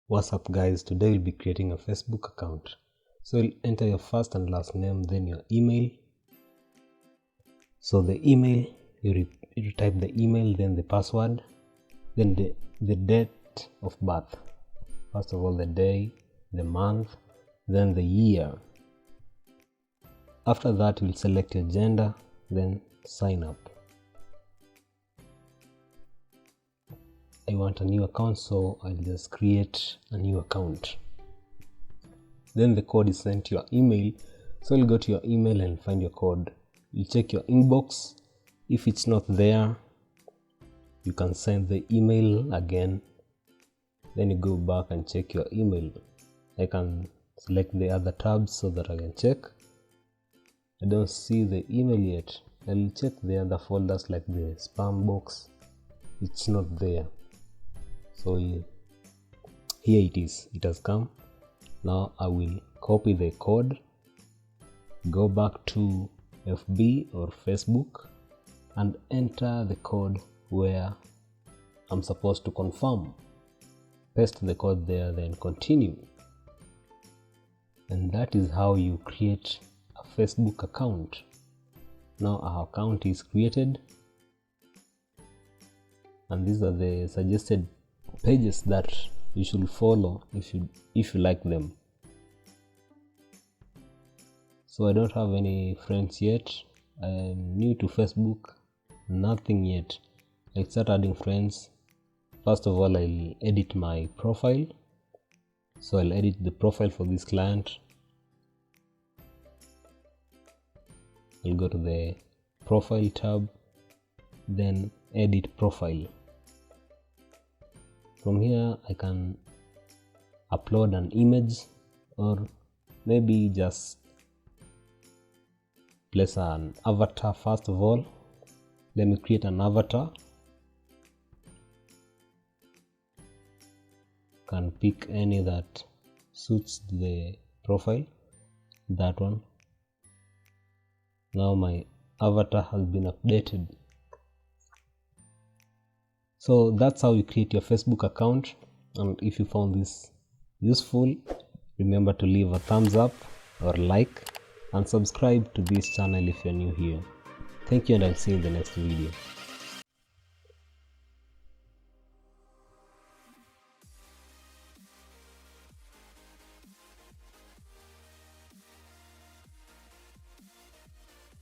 What's up guys, today we'll be creating a Facebook account. So you'll enter your first and last name, then your email. So the email, you type the email, then the password, then the date of birth. First of all, the day, the month, then the year. After that, you'll select your gender, then sign up. I want a new account, so I'll just create a new account. Then the code is sent to your email, so you'll go to your email and find your code. You check your inbox. If it's not there, you can send the email again. Then you go back and check your email. I can select the other tabs so that I can check. I don't see the email yet. I'll check the other folders like the spam box. It's not there. So here it is, it has come. Now I will copy the code, go back to FB or Facebook and enter the code where I'm supposed to confirm. Paste the code there, then continue. And that is how you create a Facebook account. Now our account is created, and these are the suggested pages that you should follow if you like them. So I don't have any friends yet. I'm new to Facebook, nothing yet. I'll start adding friends. First of all, I'll edit my profile. So I'll edit the profile for this client. I'll go to the profile tab, then edit profile. From here I can upload an image, or maybe just place an avatar. First of all, let me create an avatar. Can pick any that suits the profile, that one. Now my avatar has been updated. So that's how you create your Facebook account. And if you found this useful, remember to leave a thumbs up or like and subscribe to this channel if you're new here. Thank you, and I'll see you in the next video.